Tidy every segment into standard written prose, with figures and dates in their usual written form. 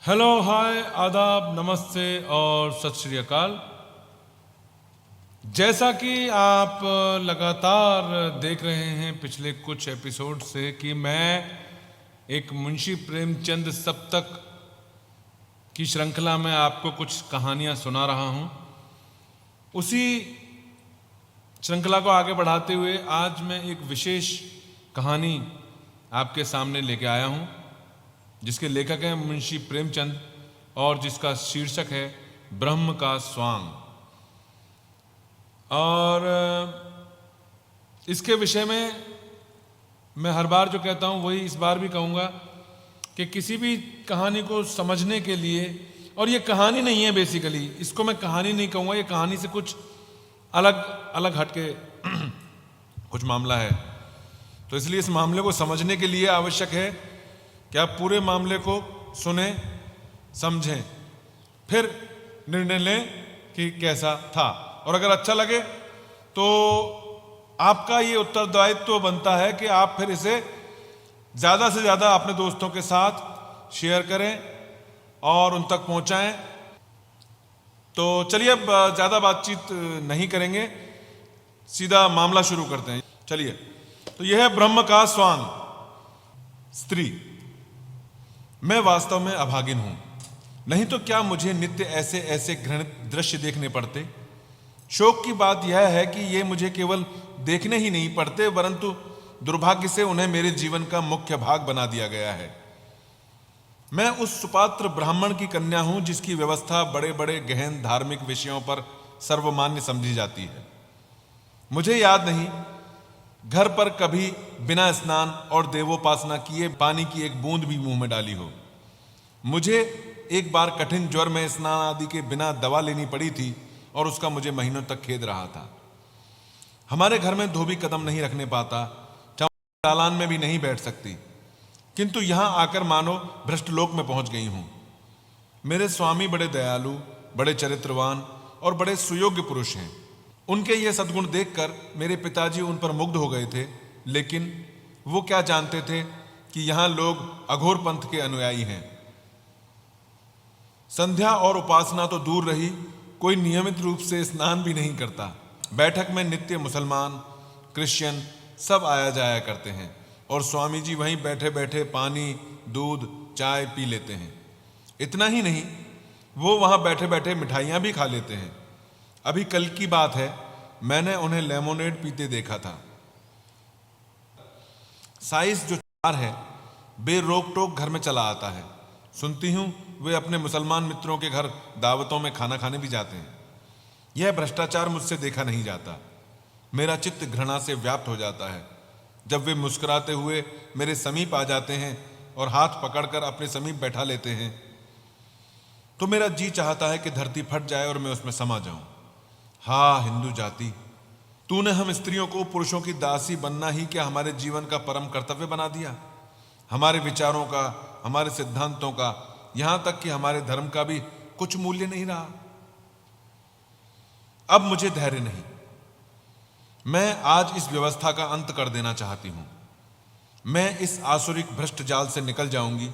Hello, हाय, आदाब, नमस्ते और सत श्री अकाल। जैसा कि आप लगातार देख रहे हैं पिछले कुछ एपिसोड से कि मैं एक मुंशी प्रेमचंद सप्तक की श्रृंखला में आपको कुछ कहानियां सुना रहा हूं। उसी श्रृंखला को आगे बढ़ाते हुए आज मैं एक विशेष कहानी आपके सामने लेके आया हूं, जिसके लेखक हैं मुंशी प्रेमचंद और जिसका शीर्षक है ब्रह्म का स्वांग। और इसके विषय में मैं हर बार जो कहता हूं वही इस बार भी कहूंगा कि किसी भी कहानी को समझने के लिए, और ये कहानी नहीं है बेसिकली, इसको मैं कहानी नहीं कहूंगा, ये कहानी से कुछ अलग अलग हटके कुछ मामला है। तो इसलिए इस मामले को समझने के लिए आवश्यक है कि आप पूरे मामले को सुने, समझें, फिर निर्णय लें कि कैसा था। और अगर अच्छा लगे तो आपका ये उत्तरदायित्व बनता है कि आप फिर इसे ज़्यादा से ज़्यादा अपने दोस्तों के साथ शेयर करें और उन तक पहुंचाएं। तो चलिए अब ज़्यादा बातचीत नहीं करेंगे, सीधा मामला शुरू करते हैं। चलिए, तो यह है ब्रह्म का स्वांग। स्त्री: मैं वास्तव में अभागिन हूं, नहीं तो क्या मुझे नित्य ऐसे ऐसे घृणित दृश्य देखने पड़ते। शोक की बात यह है कि ये मुझे केवल देखने ही नहीं पड़ते, परंतु दुर्भाग्य से उन्हें मेरे जीवन का मुख्य भाग बना दिया गया है। मैं उस सुपात्र ब्राह्मण की कन्या हूं जिसकी व्यवस्था बड़े बड़े गहन धार्मिक विषयों पर सर्वमान्य समझी जाती है। मुझे याद नहीं घर पर कभी बिना स्नान और देवोपासना किए पानी की एक बूंद भी मुंह में डाली हो। मुझे एक बार कठिन ज्वर में स्नान आदि के बिना दवा लेनी पड़ी थी और उसका मुझे महीनों तक खेद रहा था। हमारे घर में धोबी कदम नहीं रखने पाता, दालान में भी नहीं बैठ सकती, किंतु यहां आकर मानो भ्रष्टलोक में पहुंच गई हूं। मेरे स्वामी बड़े दयालु, बड़े चरित्रवान और बड़े सुयोग्य पुरुष हैं। उनके ये सद्गुण देखकर मेरे पिताजी उन पर मुग्ध हो गए थे, लेकिन वो क्या जानते थे कि यहां लोग अघोर पंथ के अनुयायी हैं। संध्या और उपासना तो दूर रही, कोई नियमित रूप से स्नान भी नहीं करता। बैठक में नित्य मुसलमान, क्रिश्चियन सब आया जाया करते हैं और स्वामी जी वहीं बैठे बैठे पानी, दूध, चाय पी लेते हैं। इतना ही नहीं, वो वहां बैठे बैठे मिठाइयां भी खा लेते हैं। अभी कल की बात है, मैंने उन्हें लेमोनेड पीते देखा था। साइस जो चार है बेरोक टोक घर में चला आता है। सुनती हूं वे अपने मुसलमान मित्रों के घर दावतों में खाना खाने भी जाते हैं। यह भ्रष्टाचार मुझसे देखा नहीं जाता। मेरा चित्त घृणा से व्याप्त हो जाता है जब वे मुस्कुराते हुए मेरे समीप आ जाते हैं और हाथ पकड़कर अपने समीप बैठा लेते हैं, तो मेरा जी चाहता है कि धरती फट जाए और मैं उसमें समा जाऊं। हा हिंदू जाति, तूने हम स्त्रियों को पुरुषों की दासी बनना ही क्या हमारे जीवन का परम कर्तव्य बना दिया। हमारे विचारों का, हमारे सिद्धांतों का, यहां तक कि हमारे धर्म का भी कुछ मूल्य नहीं रहा। अब मुझे धैर्य नहीं। मैं आज इस व्यवस्था का अंत कर देना चाहती हूं। मैं इस आसुरिक भ्रष्ट जाल से निकल जाऊंगी।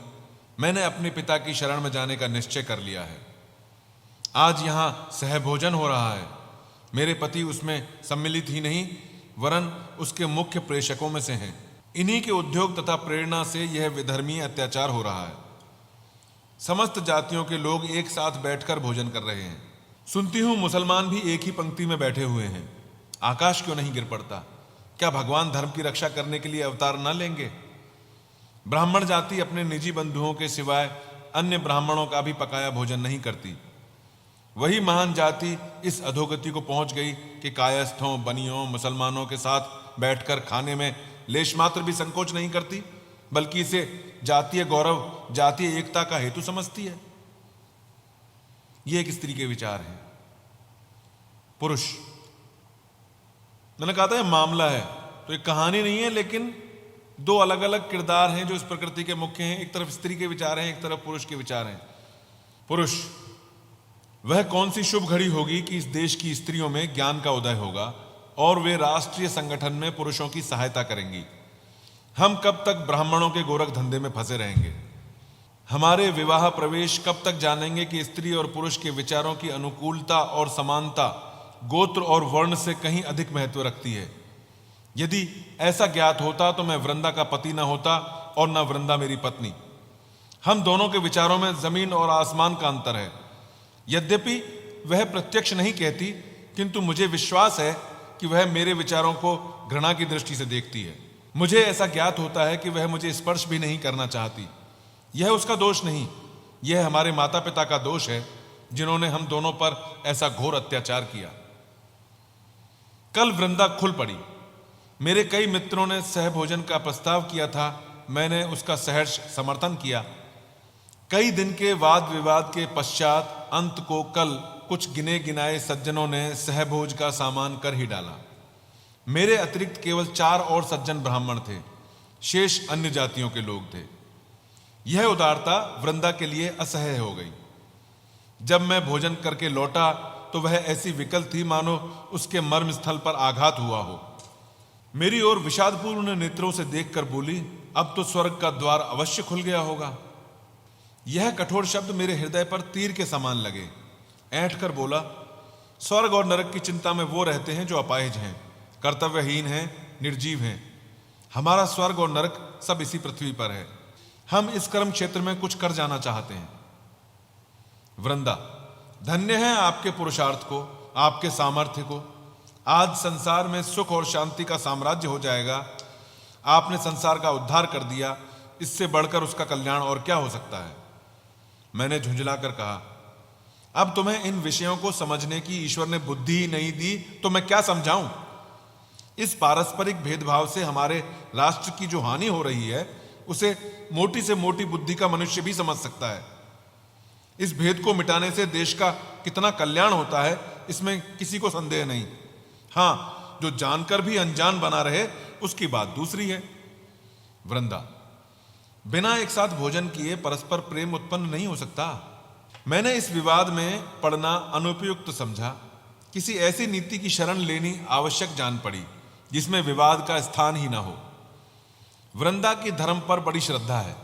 मैंने अपने पिता की शरण में जाने का निश्चय कर लिया है। आज यहां सहभोजन हो रहा है। मेरे पति उसमें सम्मिलित ही नहीं, वरन उसके मुख्य प्रेषकों में से हैं। इन्हीं के उद्योग तथा प्रेरणा से यह विधर्मीय अत्याचार हो रहा है। समस्त जातियों के लोग एक साथ बैठकर भोजन कर रहे हैं। सुनती हूं मुसलमान भी एक ही पंक्ति में बैठे हुए हैं। आकाश क्यों नहीं गिर पड़ता? क्या भगवान धर्म की रक्षा करने के लिए अवतार न लेंगे? ब्राह्मण जाति अपने निजी बंधुओं के सिवाय अन्य ब्राह्मणों का भी पकाया भोजन नहीं करती। वही महान जाति इस अधोगति को पहुंच गई कि कायस्थों, बनियों, मुसलमानों के साथ बैठकर खाने में लेश मात्र भी संकोच नहीं करती, बल्कि इसे जातीय गौरव, जातीय एकता का हेतु समझती है। ये एक स्त्री के विचार हैं। पुरुष: मैंने कहा था ये मामला है, तो एक कहानी नहीं है, लेकिन दो अलग अलग किरदार हैं जो इस प्रकृति के मुख्य हैं। एक तरफ स्त्री के विचार हैं, एक तरफ पुरुष के विचार हैं। पुरुष: वह कौन सी शुभ घड़ी होगी कि इस देश की स्त्रियों में ज्ञान का उदय होगा और वे राष्ट्रीय संगठन में पुरुषों की सहायता करेंगी। हम कब तक ब्राह्मणों के गोरख धंधे में फंसे रहेंगे? हमारे विवाह प्रवेश कब तक जानेंगे कि स्त्री और पुरुष के विचारों की अनुकूलता और समानता गोत्र और वर्ण से कहीं अधिक महत्व रखती है। यदि ऐसा ज्ञात होता तो मैं वृंदा का पति न होता और न वृंदा मेरी पत्नी। हम दोनों के विचारों में जमीन और आसमान का अंतर है। यद्यपि वह प्रत्यक्ष नहीं कहती, किंतु मुझे विश्वास है कि वह मेरे विचारों को घृणा की दृष्टि से देखती है। मुझे ऐसा ज्ञात होता है कि वह मुझे स्पर्श भी नहीं करना चाहती। यह उसका दोष नहीं, यह हमारे माता पिता का दोष है, जिन्होंने हम दोनों पर ऐसा घोर अत्याचार किया। कल वृंदा खुल पड़ी। मेरे कई मित्रों ने सहभोजन का प्रस्ताव किया था, मैंने उसका सहर्ष समर्थन किया। कई दिन के वाद विवाद के पश्चात अंत को कल कुछ गिने गिनाए सज्जनों ने सहभोज का सामान कर ही डाला। मेरे अतिरिक्त केवल 4 और सज्जन ब्राह्मण थे, शेष अन्य जातियों के लोग थे। यह उदारता वृंदा के लिए असह्य हो गई। जब मैं भोजन करके लौटा तो वह ऐसी विकल थी मानो उसके मर्म स्थल पर आघात हुआ हो। मेरी ओर विषादपूर्ण नेत्रों से देखकर बोली, अब तो स्वर्ग का द्वार अवश्य खुल गया होगा। यह कठोर शब्द मेरे हृदय पर तीर के समान लगे। ऐंठ कर बोला, स्वर्ग और नरक की चिंता में वो रहते हैं जो अपाहिज हैं, कर्तव्यहीन हैं, निर्जीव हैं। हमारा स्वर्ग और नरक सब इसी पृथ्वी पर है। हम इस कर्म क्षेत्र में कुछ कर जाना चाहते हैं। वृंदा, धन्य है आपके पुरुषार्थ को, आपके सामर्थ्य को। आज संसार में सुख और शांति का साम्राज्य हो जाएगा। आपने संसार का उद्धार कर दिया, इससे बढ़कर उसका कल्याण और क्या हो सकता है। मैंने झुंझलाकर कहा, अब तुम्हें इन विषयों को समझने की ईश्वर ने बुद्धि ही नहीं दी तो मैं क्या समझाऊं। इस पारस्परिक भेदभाव से हमारे राष्ट्र की जो हानि हो रही है, उसे मोटी से मोटी बुद्धि का मनुष्य भी समझ सकता है। इस भेद को मिटाने से देश का कितना कल्याण होता है, इसमें किसी को संदेह नहीं। हां, जो जानकर भी अनजान बना रहे उसकी बात दूसरी है। वृंदा, बिना एक साथ भोजन किए परस्पर प्रेम उत्पन्न नहीं हो सकता। मैंने इस विवाद में पड़ना अनुपयुक्त समझा। किसी ऐसी नीति की शरण लेनी आवश्यक जान पड़ी जिसमें विवाद का स्थान ही ना हो। वृंदा की धर्म पर बड़ी श्रद्धा है।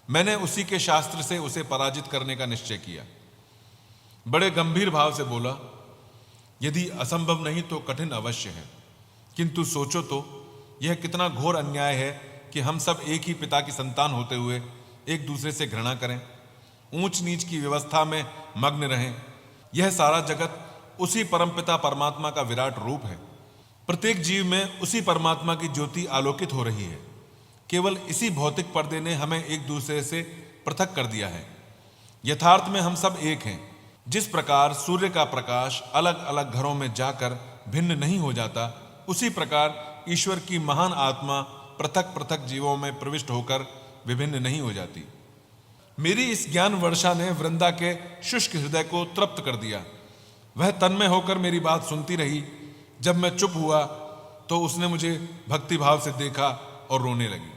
मैंने उसी के शास्त्र से उसे पराजित करने का निश्चय किया। बड़े गंभीर भाव से बोला, यदि असंभव नहीं तो कठिन अवश्य है, किंतु सोचो तो यह कितना घोर अन्याय है कि हम सब एक ही पिता की संतान होते हुए एक दूसरे से घृणा करें, ऊंच नीच की व्यवस्था में मग्न रहें। यह सारा जगत उसी परमपिता परमात्मा का विराट रूप है। प्रत्येक जीव में उसी परमात्मा की ज्योति आलोकित हो रही है। केवल इसी भौतिक पर्दे ने हमें एक दूसरे से पृथक कर दिया है। यथार्थ में हम सब एक हैं। जिस प्रकार सूर्य का प्रकाश अलग अलग घरों में जाकर भिन्न नहीं हो जाता, उसी प्रकार ईश्वर की महान आत्मा पृथक पृथक जीवों में प्रविष्ट होकर विभिन्न नहीं हो जाती। मेरी इस ज्ञान वर्षा ने वृंदा के शुष्क हृदय को तृप्त कर दिया। वह तन्मय होकर मेरी बात सुनती रही। जब मैं चुप हुआ तो उसने मुझे भक्तिभाव से देखा और रोने लगी।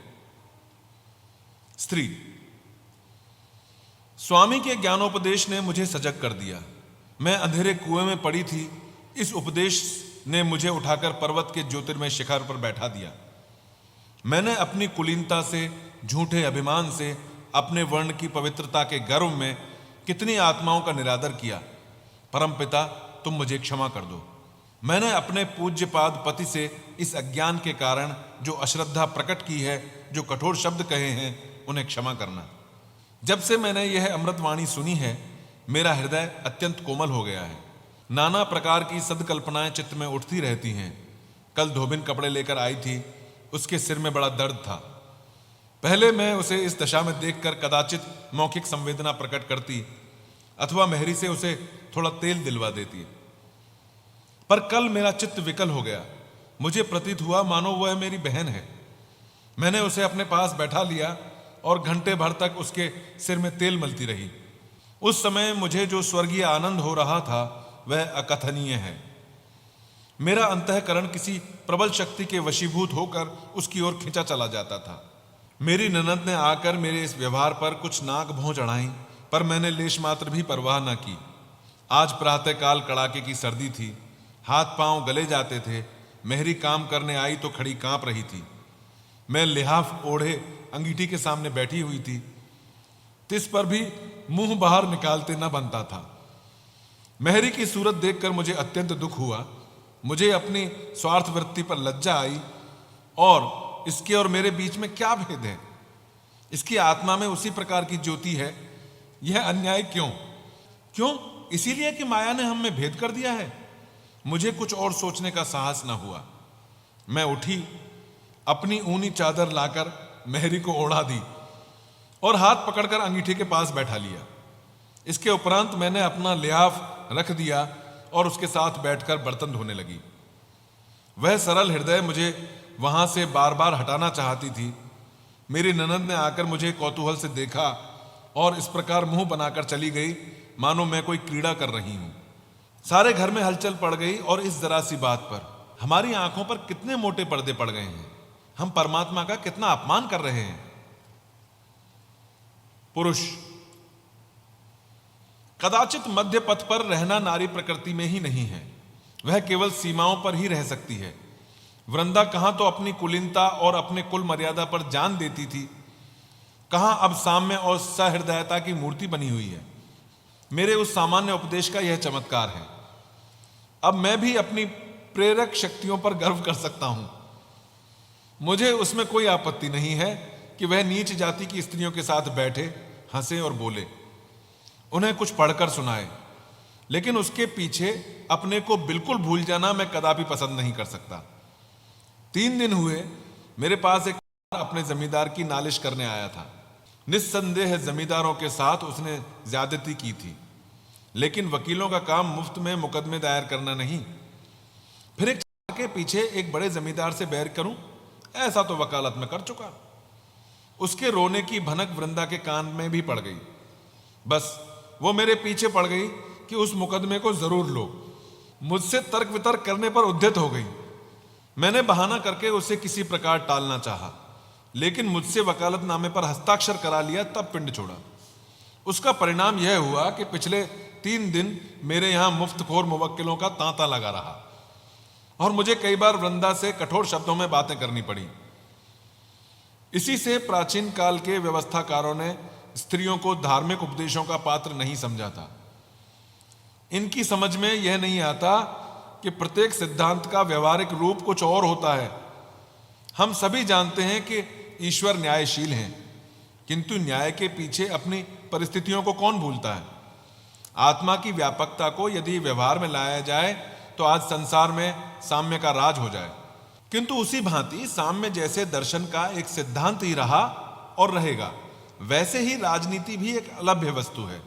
स्त्री, स्वामी के ज्ञानोपदेश ने मुझे सजग कर दिया। मैं अंधेरे कुएं में पड़ी थी। इस उपदेश ने मुझे उठाकर पर्वत के ज्योतिर्मय शिखर पर बैठा दिया। मैंने अपनी कुलीनता से, झूठे अभिमान से, अपने वर्ण की पवित्रता के गर्व में कितनी आत्माओं का निरादर किया। परमपिता, तुम मुझे क्षमा कर दो। मैंने अपने पूज्यपाद पति से इस अज्ञान के कारण जो अश्रद्धा प्रकट की है, जो कठोर शब्द कहे हैं, उन्हें क्षमा करना। जब से मैंने यह अमृतवाणी सुनी है, मेरा हृदय अत्यंत कोमल हो गया है। नाना प्रकार की सदकल्पनाएं चित्त में उठती रहती हैं। कल धोबिन कपड़े लेकर आई थी, उसके सिर में बड़ा दर्द था। पहले मैं उसे इस दशा में देखकर कदाचित मौखिक संवेदना प्रकट करती अथवा मेहरी से उसे थोड़ा तेल दिलवा देती, पर कल मेरा चित्त विकल हो गया। मुझे प्रतीत हुआ मानो वह मेरी बहन है। मैंने उसे अपने पास बैठा लिया और घंटे भर तक उसके सिर में तेल मलती रही। उस समय मुझे जो स्वर्गीय आनंद हो रहा था वह अकथनीय है। मेरा अंतःकरण किसी प्रबल शक्ति के वशीभूत होकर उसकी ओर खिंचा चला जाता था। मेरी ननद ने आकर मेरे इस व्यवहार पर कुछ नाक भौं चढ़ाई, पर मैंने लेश मात्र भी परवाह न की। आज प्रातःकाल कड़ाके की सर्दी थी, हाथ पांव गले जाते थे। मेहरी काम करने आई तो खड़ी कांप रही थी। मैं लिहाफ ओढ़े अंगीठी के सामने बैठी हुई थी। तिस पर भी मुंह बाहर निकालते न बनता था। मेहरी की सूरत देखकर मुझे अत्यंत दुख हुआ। मुझे अपनी स्वार्थ वृत्ति पर लज्जा आई और इसके और मेरे बीच में क्या भेद है? इसकी आत्मा में उसी प्रकार की ज्योति है। यह अन्याय क्यों? क्यों? इसीलिए कि माया ने हम में भेद कर दिया है। मुझे कुछ और सोचने का साहस न हुआ। मैं उठी, अपनी ऊनी चादर लाकर मेहरी को ओढ़ा दी और हाथ पकड़कर अंगीठी के पास बैठा लिया। इसके उपरांत मैंने अपना लिहाफ रख दिया और उसके साथ बैठकर बर्तन धोने लगी। वह सरल हृदय मुझे वहां से बार बार हटाना चाहती थी। मेरी ननद ने आकर मुझे कौतूहल से देखा और इस प्रकार मुंह बनाकर चली गई मानो मैं कोई क्रीड़ा कर रही हूं। सारे घर में हलचल पड़ गई और इस जरा सी बात पर हमारी आंखों पर कितने मोटे पर्दे पड़ गए हैं। हम परमात्मा का कितना अपमान कर रहे हैं। पुरुष कदाचित मध्य पथ पर रहना नारी प्रकृति में ही नहीं है। वह केवल सीमाओं पर ही रह सकती है। वृंदा कहां तो अपनी कुलीनता और अपने कुल मर्यादा पर जान देती थी, कहां अब साम्य और सहृदयता की मूर्ति बनी हुई है। मेरे उस सामान्य उपदेश का यह चमत्कार है। अब मैं भी अपनी प्रेरक शक्तियों पर गर्व कर सकता हूं। मुझे उसमें कोई आपत्ति नहीं है कि वह नीच जाति की स्त्रियों के साथ बैठे, हंसे और बोले, उन्हें कुछ पढ़कर सुनाए, लेकिन उसके पीछे अपने को बिल्कुल भूल जाना मैं कदापि पसंद नहीं कर सकता। 3 दिन हुए मेरे पास एक अपने जमींदार की नालिश करने आया था। निस्संदेह जमींदारों के साथ उसने ज्यादती की थी, लेकिन वकीलों का काम मुफ्त में मुकदमे दायर करना नहीं। फिर एक के पीछे एक बड़े जमींदार से बैर करूं, ऐसा तो वकालत में कर चुका। उसके रोने की भनक वृंदा के कान में भी पड़ गई। बस वो मेरे पीछे पड़ गई कि उस मुकदमे को जरूर लो। मुझसे तर्क वितर्क करने पर उद्यत हो गई। मैंने बहाना करके उसे किसी प्रकार टालना चाहा, लेकिन मुझसे वकालतनामे पर हस्ताक्षर करा लिया, तब पिंड छोड़ा। उसका परिणाम यह हुआ कि पिछले 3 दिन मेरे यहां मुफ्तखोर मुवक्किलों का तांता लगा रहा और मुझे कई बार वृंदा से कठोर शब्दों में बातें करनी पड़ी। इसी से प्राचीन काल के व्यवस्थाकारों ने स्त्रियों को धार्मिक उपदेशों का पात्र नहीं समझा था। इनकी समझ में यह नहीं आता कि प्रत्येक सिद्धांत का व्यवहारिक रूप कुछ और होता है। हम सभी जानते हैं कि ईश्वर न्यायशील हैं, किंतु न्याय के पीछे अपनी परिस्थितियों को कौन भूलता है? आत्मा की व्यापकता को यदि व्यवहार में लाया जाए तो आज संसार में साम्य का राज हो जाए। किंतु उसी भांति साम्य जैसे दर्शन का एक सिद्धांत ही रहा और रहेगा, वैसे ही राजनीति भी एक अलभ्य वस्तु है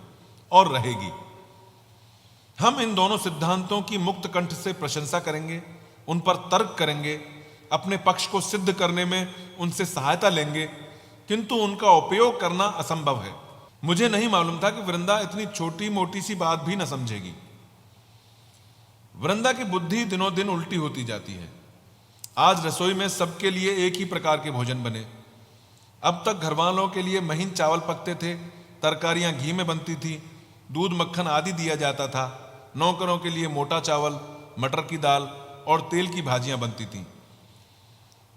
और रहेगी। हम इन दोनों सिद्धांतों की मुक्त कंठ से प्रशंसा करेंगे, उन पर तर्क करेंगे, अपने पक्ष को सिद्ध करने में उनसे सहायता लेंगे, किंतु उनका उपयोग करना असंभव है। मुझे नहीं मालूम था कि वृंदा इतनी छोटी मोटी सी बात भी न समझेगी। वृंदा की बुद्धि दिनों दिन उल्टी होती जाती है। आज रसोई में सबके लिए एक ही प्रकार के भोजन बने। अब तक घरवालों के लिए महीन चावल पकते थे, तरकारियां घी में बनती थी, दूध मक्खन आदि दिया जाता था। नौकरों के लिए मोटा चावल, मटर की दाल और तेल की भाजियां बनती थीं।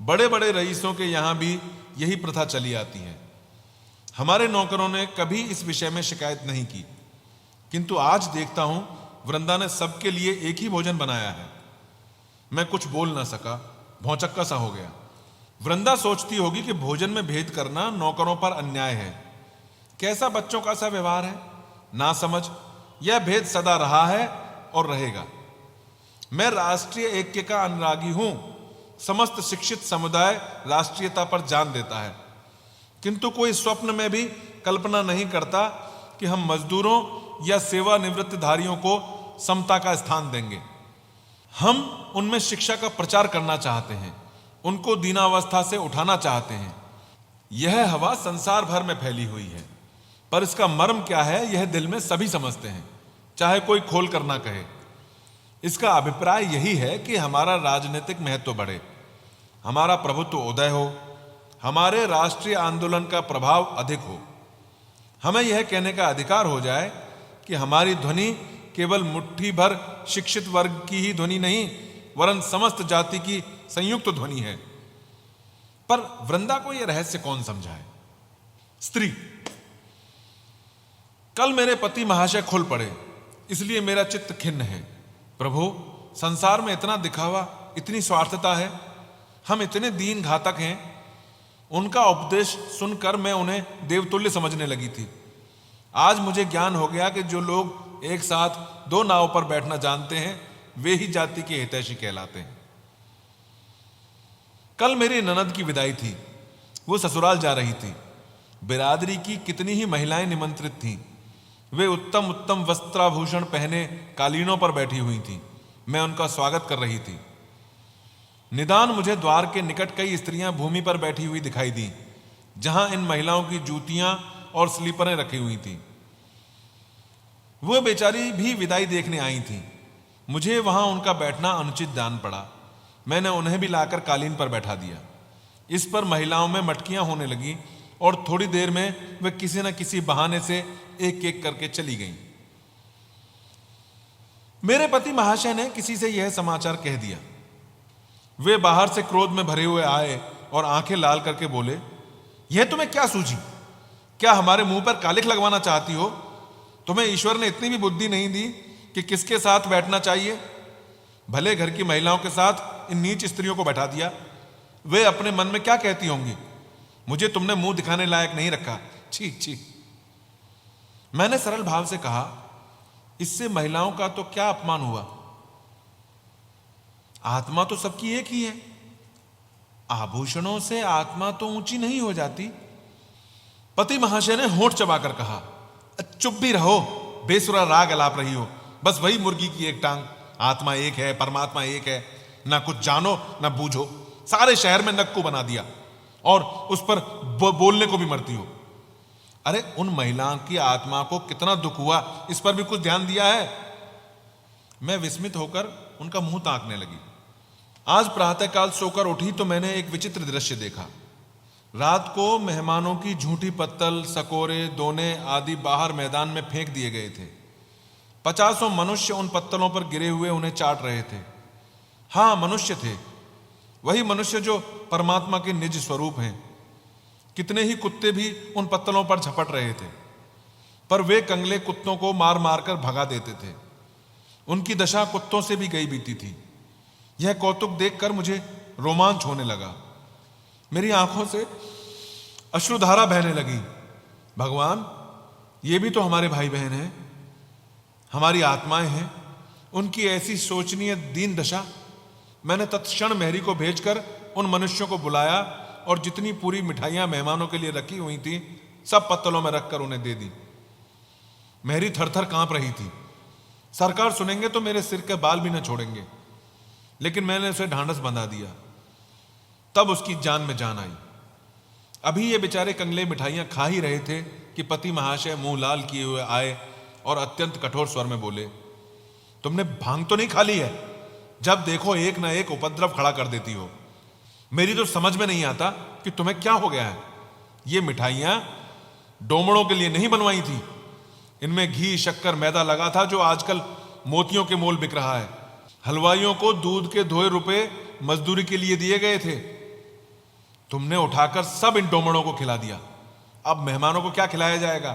बड़े बड़े रईसों के यहां भी यही प्रथा चली आती है। हमारे नौकरों ने कभी इस विषय में शिकायत नहीं की, किंतु आज देखता हूं वृंदा ने सबके लिए एक ही भोजन बनाया है। मैं कुछ बोल ना सका, भौचक्का सा हो गया। वृंदा सोचती होगी कि भोजन में भेद करना नौकरों पर अन्याय है। कैसा बच्चों का सा व्यवहार है, ना समझ। यह भेद सदा रहा है और रहेगा। मैं राष्ट्रीय ऐक्य का अनुरागी हूं। समस्त शिक्षित समुदाय राष्ट्रीयता पर जान देता है, किंतु कोई स्वप्न में भी कल्पना नहीं करता कि हम मजदूरों या सेवानिवृत्तधारियों को समता का स्थान देंगे। हम उनमें शिक्षा का प्रचार करना चाहते हैं, उनको दीनावस्था से उठाना चाहते हैं। यह हवा संसार भर में फैली हुई है, पर इसका मर्म क्या है यह दिल में सभी समझते हैं, चाहे कोई खोल कर ना कहे। इसका अभिप्राय यही है कि हमारा राजनीतिक महत्व बढ़े, हमारा प्रभुत्व उदय हो, हमारे राष्ट्रीय आंदोलन का प्रभाव अधिक हो। हमें यह कहने का अधिकार हो जाए कि हमारी ध्वनि केवल मुट्ठी भर शिक्षित वर्ग की ही ध्वनि नहीं, वरन समस्त जाति की संयुक्त ध्वनि है। पर वृंदा को यह रहस्य कौन समझाए? स्त्री कल मेरे पति महाशय खुल पड़े, इसलिए मेरा चित्त खिन्न है। प्रभु, संसार में इतना दिखावा, इतनी स्वार्थता है, हम इतने दीन घातक हैं। उनका उपदेश सुनकर मैं उन्हें देवतुल्य समझने लगी थी। आज मुझे ज्ञान हो गया कि जो लोग एक साथ दो नाव पर बैठना जानते हैं वे ही जाति के हितैषी कहलाते हैं। कल मेरी ननद की विदाई थी, वो ससुराल जा रही थी। बिरादरी की कितनी ही महिलाएं निमंत्रित थीं। वे उत्तम उत्तम वस्त्राभूषण पहने कालीनों पर बैठी हुई थीं। मैं उनका स्वागत कर रही थी। निदान मुझे द्वार के निकट कई स्त्रियां भूमि पर बैठी हुई दिखाई दी, जहां इन महिलाओं की जूतियां और स्लीपरें रखी हुई थीं। वो बेचारी भी विदाई देखने आई थीं। मुझे वहां उनका बैठना अनुचित जान पड़ा। मैंने उन्हें भी लाकर कालीन पर बैठा दिया। इस पर महिलाओं में मटकियां होने लगी और थोड़ी देर में वे किसी न किसी बहाने से एक एक करके चली गईं। मेरे पति महाशय ने किसी से यह समाचार कह दिया। वे बाहर से क्रोध में भरे हुए आए और आंखें लाल करके बोले, यह तुम्हें क्या सूझी? क्या हमारे मुंह पर कालिख लगवाना चाहती हो? तुम्हें ईश्वर ने इतनी भी बुद्धि नहीं दी कि किसके साथ बैठना चाहिए? भले घर की महिलाओं के साथ इन नीच स्त्रियों को बैठा दिया। वे अपने मन में क्या कहती होंगी? मुझे तुमने मुंह दिखाने लायक नहीं रखा। छी छी। मैंने सरल भाव से कहा, इससे महिलाओं का तो क्या अपमान हुआ? आत्मा तो सबकी एक ही है। आभूषणों से आत्मा तो ऊंची नहीं हो जाती। पति महाशय ने होंठ चबाकर कहा, चुप भी रहो, बेसुरा राग अलाप रही हो। बस वही मुर्गी की एक टांग। आत्मा एक है, परमात्मा एक है। ना कुछ जानो ना बूझो। सारे शहर में नक्कू बना दिया और उस पर बोलने को भी मरती हो। अरे उन महिलाओं की आत्मा को कितना दुख हुआ, इस पर भी कुछ ध्यान दिया है? मैं विस्मित होकर उनका मुंह ताकने लगी। आज प्रातःकाल सोकर उठी तो मैंने एक विचित्र दृश्य देखा। रात को मेहमानों की झूठी पत्तल, सकोरे, दोने आदि बाहर मैदान में फेंक दिए गए थे। 50 मनुष्य उन पत्तलों पर गिरे हुए उन्हें चाट रहे थे। हाँ, मनुष्य थे, वही मनुष्य जो परमात्मा के निज स्वरूप हैं। कितने ही कुत्ते भी उन पत्तलों पर झपट रहे थे, पर वे कंगले कुत्तों को मार मार कर भगा देते थे। उनकी दशा कुत्तों से भी गई बीती थी। यह कौतुक देखकर मुझे रोमांच होने लगा। मेरी आंखों से अश्रुधारा बहने लगी। भगवान, ये भी तो हमारे भाई बहन हैं, हमारी आत्माएं हैं। उनकी ऐसी शोचनीय दीन दशा। मैंने तत्क्षण मेहरी को भेजकर उन मनुष्यों को बुलाया और जितनी पूरी मिठाइयां मेहमानों के लिए रखी हुई थी सब पत्तलों में रखकर उन्हें दे दी। मेहरी थरथर कांप रही थी। सरकार सुनेंगे तो मेरे सिर के बाल भी न छोड़ेंगे, लेकिन मैंने उसे ढांढस बंधा दिया। तब उसकी जान में जान आई। अभी ये बेचारे कंगले मिठाइयां खा ही रहे थे कि पति महाशय मुंह लाल किए हुए आए और अत्यंत कठोर स्वर में बोले, तुमने भांग तो नहीं खा ली है? जब देखो एक ना एक उपद्रव खड़ा कर देती हो। मेरी तो समझ में नहीं आता कि तुम्हें क्या हो गया है। ये मिठाइयां डोमड़ों के लिए नहीं बनवाई थी। इनमें घी, शक्कर, मैदा लगा था जो आजकल मोतियों के मोल बिक रहा है। हलवाइयों को दूध के धोए रुपए मजदूरी के लिए दिए गए थे। तुमने उठाकर सब इन डोमड़ों को खिला दिया। अब मेहमानों को क्या खिलाया जाएगा?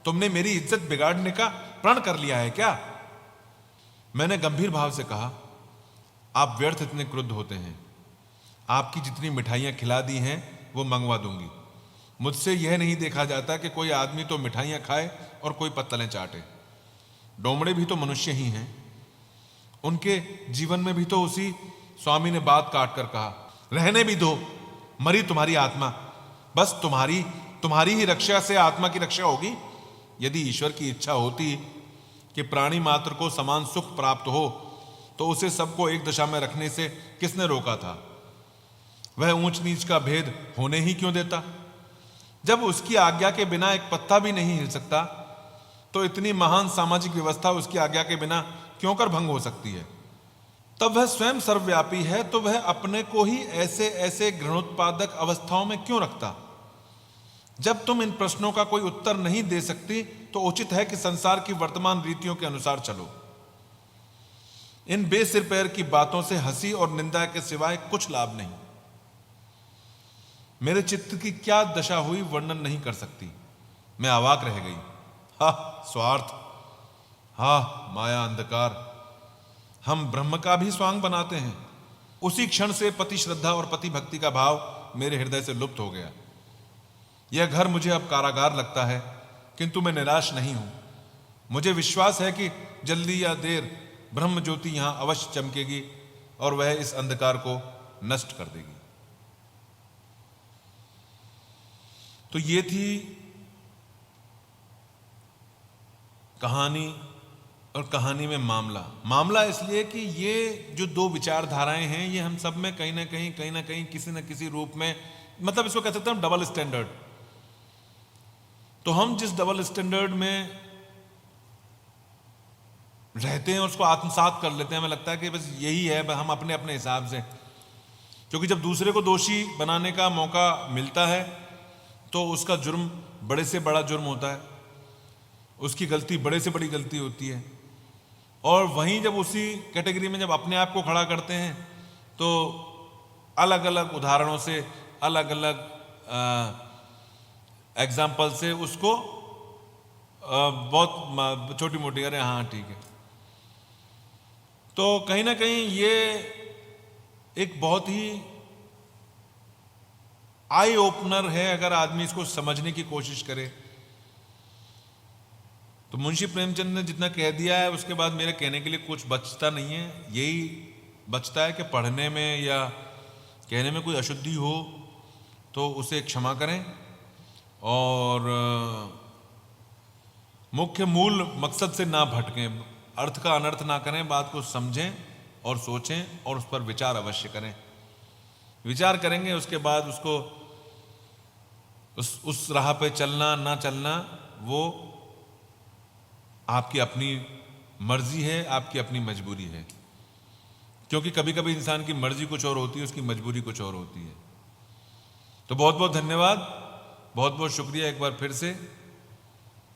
तुमने मेरी इज्जत बिगाड़ने का प्रण कर लिया है क्या? मैंने गंभीर भाव से कहा, आप व्यर्थ इतने क्रुद्ध होते हैं। आपकी जितनी मिठाइयां खिला दी हैं वो मंगवा दूंगी। मुझसे यह नहीं देखा जाता कि कोई आदमी तो मिठाइयां खाए और कोई पत्तलें चाटे। डोमड़े भी तो मनुष्य ही हैं। उनके जीवन में भी तो उसी स्वामी ने बात काट कर कहा, रहने भी दो, मरी तुम्हारी आत्मा। बस तुम्हारी ही रक्षा से आत्मा की रक्षा होगी। यदि ईश्वर की इच्छा होती कि प्राणी मात्र को समान सुख प्राप्त हो तो उसे सबको एक दशा में रखने से किसने रोका था? वह ऊंच नीच का भेद होने ही क्यों देता? जब उसकी आज्ञा के बिना एक पत्ता भी नहीं हिल सकता तो इतनी महान सामाजिक व्यवस्था उसकी आज्ञा के बिना क्यों कर भंग हो सकती है? तब वह स्वयं सर्वव्यापी है तो वह अपने को ही ऐसे ऐसे घृणोत्पादक अवस्थाओं में क्यों रखता? जब तुम इन प्रश्नों का कोई उत्तर नहीं दे सकती तो उचित है कि संसार की वर्तमान रीतियों के अनुसार चलो। इन बेसिर पैर की बातों से हंसी और निंदा के सिवाय कुछ लाभ नहीं। मेरे चित्त की क्या दशा हुई वर्णन नहीं कर सकती। मैं अवाक रह गई। हा स्वार्थ, हा माया अंधकार। हम ब्रह्म का भी स्वांग बनाते हैं। उसी क्षण से पति श्रद्धा और पति भक्ति का भाव मेरे हृदय से लुप्त हो गया। यह घर मुझे अब कारागार लगता है, किंतु मैं निराश नहीं हूं। मुझे विश्वास है कि जल्दी या देर ब्रह्म ज्योति यहां अवश्य चमकेगी और वह इस अंधकार को नष्ट कर देगी। तो ये थी कहानी, और कहानी में मामला इसलिए कि ये जो दो विचारधाराएं हैं ये हम सब में कहीं ना कहीं किसी न किसी रूप में, मतलब इसको कह सकते हैं हम डबल स्टैंडर्ड। तो हम जिस डबल स्टैंडर्ड में रहते हैं उसको आत्मसात कर लेते हैं। हमें लगता है कि बस यही है, हम अपने अपने हिसाब से। क्योंकि जब दूसरे को दोषी बनाने का मौका मिलता है तो उसका जुर्म बड़े से बड़ा जुर्म होता है, उसकी गलती बड़े से बड़ी गलती होती है। और वहीं जब उसी कैटेगरी में जब अपने आप को खड़ा करते हैं तो अलग अलग उदाहरणों से, अलग अलग एग्जाम्पल से उसको बहुत छोटी मोटी, अरे हाँ ठीक है। तो कहीं ना कहीं ये एक बहुत ही आई ओपनर है अगर आदमी इसको समझने की कोशिश करे। तो मुंशी प्रेमचंद ने जितना कह दिया है उसके बाद मेरे कहने के लिए कुछ बचता नहीं है। यही बचता है कि पढ़ने में या कहने में कोई अशुद्धि हो तो उसे क्षमा करें और मुख्य मूल मकसद से ना भटकें, अर्थ का अनर्थ ना करें, बात को समझें और सोचें और उस पर विचार अवश्य करें। विचार करेंगे उसके बाद उसको उस राह पे चलना ना चलना वो आपकी अपनी मर्जी है, आपकी अपनी मजबूरी है। क्योंकि कभी कभी इंसान की मर्जी कुछ और होती है, उसकी मजबूरी कुछ और होती है। तो बहुत बहुत धन्यवाद, बहुत बहुत शुक्रिया एक बार फिर से।